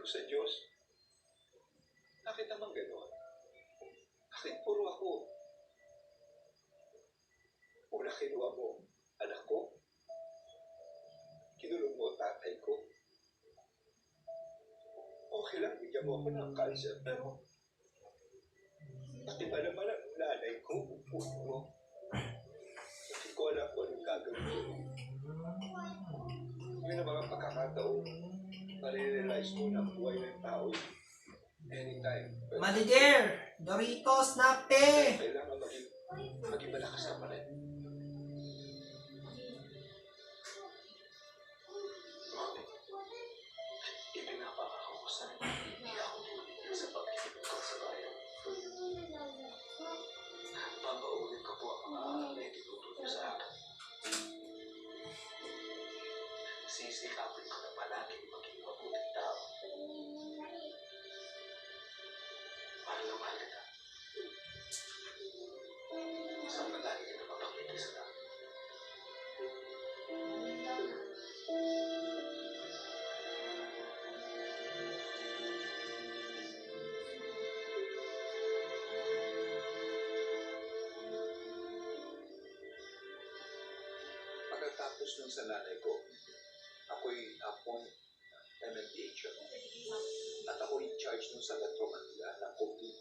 ko sa Diyos. Bakit naman gano'n? Bakit puro ako? Una kinuha mo anak ko, kinulong mo tatay ko. Okay lang, bigyan mo ako ng cancer, pero pati ba naman ang nanay ko, pupuno mo? Hindi ko alam kung anong gagawin ko. Yun ang mga pagkakataon, marirealize ko na buhay ng tao anytime. Manager! Doritos na pe! Kailangan maging malakas ka pa rin. Mami, ipinapakako ko sa inyo, hindi ako tumigil sa pag-ibig ko sa bayan. Papaulit ko po ang mga aral na ituturo sa akin. Sisikapin ko na palagi maging mabuting tao. Mahal na mahal kita. Sana lagi ka na mapakita sa akin. Pagkatapos nun sa nanay ko, ako'y appoint MMDH at ako'y in charge nun sa Metro Manila ng COVID.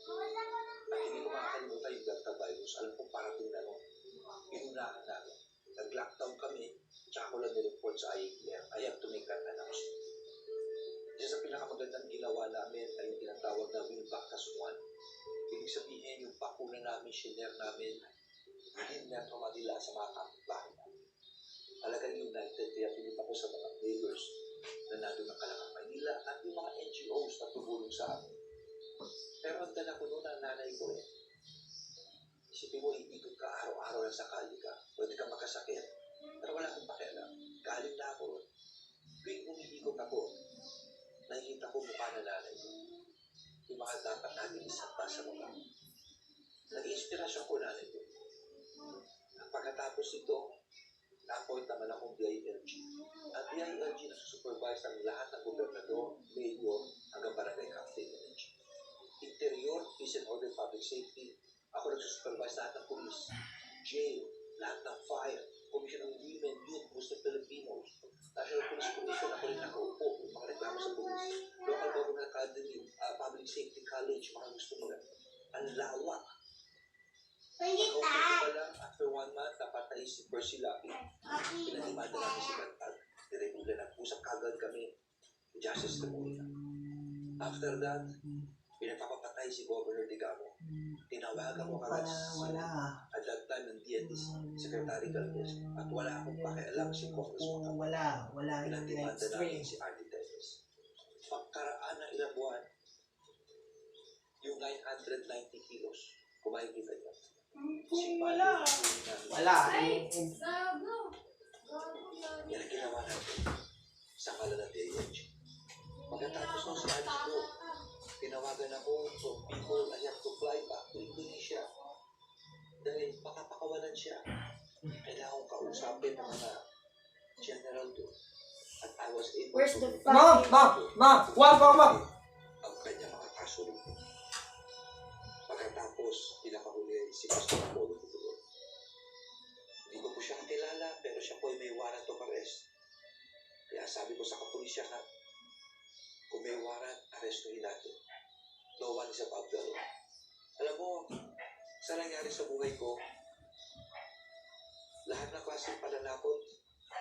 At hindi ko makakalimutan yung Delta virus. Alam kong parating na nun. Inunahan namin. Nag-lockdown kami, tsaka ko lang nireport sa IATF. I have to make that announcement. Isa sa pinakamagandang ginawa namin ay yung tinatawag na Will Back as One. Ibig sabihin, yung bakuna namin, share namin within Metro Manila sa mga kapitbahay namin. Talagang united, kaya pinita ko sa mga neighbors na nandun ng Kalakang Maynila at yung mga NGOs na tumulong sa amin. Pero ang dala ko noon ang nanay ko eh. Isipin mo, iikot ka araw-araw lang sa kali ka. Pwede ka magkasakit. Pero wala akong pakialam. Galing na ako. Tuwing umiikot ako, nakikita ko mukha na nanay ko. Yung mga dapat natin isapa sa mukha. Nag-inspirasyon ko nanay ko. At pagkatapos ito, na-appoint naman akong DILG. At DILG nasusupervise ang lahat ng gobernador, mayor, hanggang barangay captain LG. Interior, Peace and Order, Public Safety. Ako nagsusupervise lahat ng police, jail, lahat ng fire, Commission on Women, Youth, Muslim Filipinos, National Police Commission, ako rin nakaupo, yung mga reklamo sa police, Local Government Academy, Public Safety College, mga gusto nila. Ang lawak. Pag-auto ko lang, after 1 month, napatay si Percy Lapi. Pinagimanda namin si Bantag. Diregulan at usap kagad kami. Justice Tribunal. After that, pinapapatay si Governor Digamo. Tinawagan mo kagad at that time ng DNDC, Secretary Galvez. At wala akong pakialam si Congressman. Wala. Pinagimanda namin si RD Teves. Pagkaraan ng ilang buwan, yung 990 kilos, kumain kita niya. Wala. Yan ang ginawa natin sa kala ng DILG. Pagkatapos ng sinabi ko, tinawagan ako from people, I have to fly back to Indonesia. Dahil makapakawalan siya. Kailangan kong kausapin ng mga general doon. At I was able to... Wag! Ang kanyang mga kasunod ko. Pagkatapos, pinakahuli si Pastor Apollo Figueroa. Hindi ko po siya kakilala, pero siya po ay may warrant of arrest. Kaya sabi ko sa kapulisyahan, kung may warrant, arrestuhin natin. No one is above the law. Alam mo, sa nangyari sa buhay ko, lahat ng klaseng pananakot,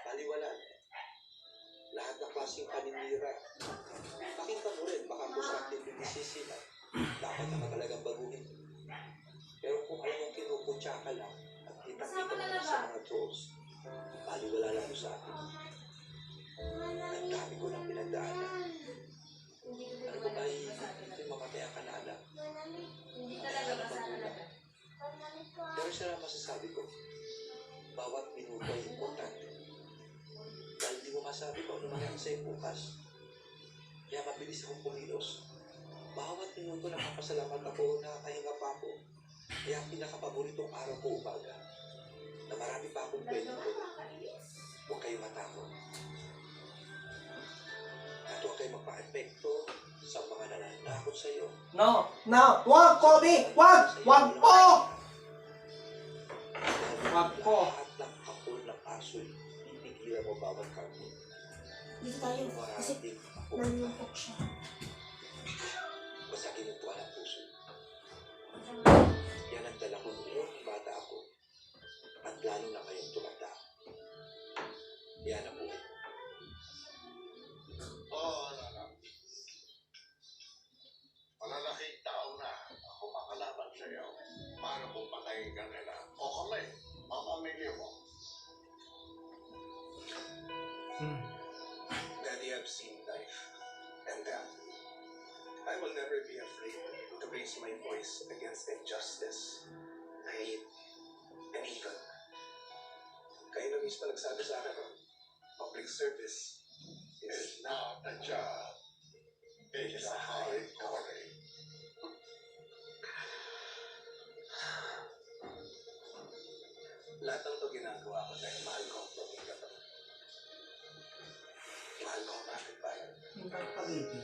baliwala. Lahat ng klaseng paninira. Pakinggan mo rin, baka po sa ating binisisi na dapat naman talagang baguhin. Pero kung alam mong kinuputya ka lang at kita-kita mo sa mga trolls, baliwala lang sa atin. Ang dami ko ng pinagdaanan. Ano ko ba yung mamatay ang kanala? Mamatay ang magulang. Pero siya lang masasabi ko, bawat minuto ay importante. Dahil di mo masabi kung ano mangyari sa'yo bukas. Kaya mabilis akong pumilos. Bawat minuto nakapasalamat ako, nakakahinga pa ako. Kaya ang pinakapaboritong araw ko umaga, na marami pa akong pwedeng gawin. Huwag kayong matakot. At huwag kayong magpa-epekto sa mga nananakot sa iyo. No, no, wag, Kobe! Wag! Wag po! Wag po. Lahat ng kapul ng aso'y pipigilan mo bawat kami. Dito tayo. Kasi nanlungkot siya. Basta kinutuan ang puso. Yan ang dala ko noon, bata ako. At lalo na ngayong tumanda. Yan ang buhay. Oo, anak. Malalaking tao na ako makalaban sa iyo. Paano kung patayin ka nila? O kami, ang pamilya mo. Daddy, I've seen life and death. I will never be afraid to raise my voice against injustice, hate, and evil. Kayo na mismo nagsabi sa akin, public service is It's not a job. It's a high calling. lahat ng ito ginagawa ko dahil mahal ko ang pamilya ko. Mahal ko ang kapitbahay. Yung pagpagiti.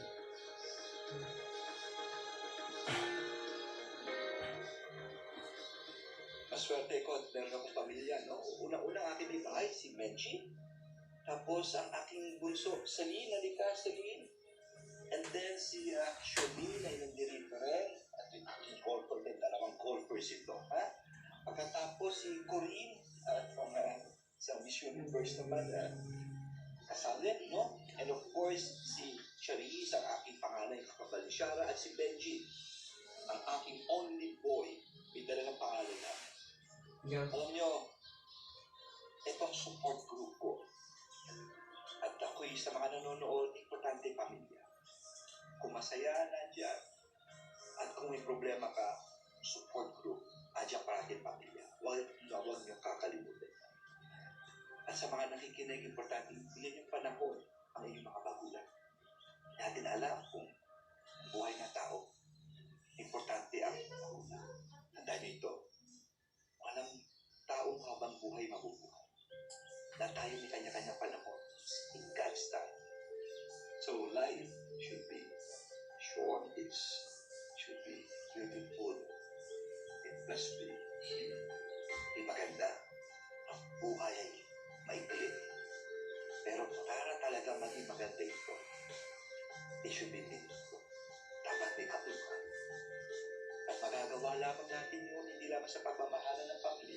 Maswerte ko at meron akong pamilya, no? Una-una ang aking may bahay, si Menchi. Tapos ang aking bunso, Celine, halika, Celine. And then si Shobin ay nandito rin. At yung aking golfer din, dalawang golfers ito, ha? Pagkatapos si Corinne, from sa Miss Universe naman, kasal din, no? And of course, si Charisse, ang aking panganay kakabalyara, at si Benji, ang aking only boy, may dala ng pangalan na. Yan. Alam nyo, ito ang support group ko. At ako'y sa mga nanonood, importante pamilya. Kung masaya, nandiyan. At kung may problema ka, support group, adyan parating pamilya. Huwag nyo kakalimutan. At sa mga nakikinig, importante, bigyan yung panahon ang inyong mga bagulan. Natin alam kung buhay na tao, importante ang panguna. Tandaan nyo ito, walang taong habang buhay mabubuhay. Na tayo may kanya-kanya panahon in God's time. So life should be short, should be beautiful, it must be maganda. Ang buhay ay maikli. Pero para talaga maging maganda ito, it should be meaningful. Dapat may kapuluhan. At magagawa lamang natin yun, hindi lamang sa pagmamahalan ng pamilya,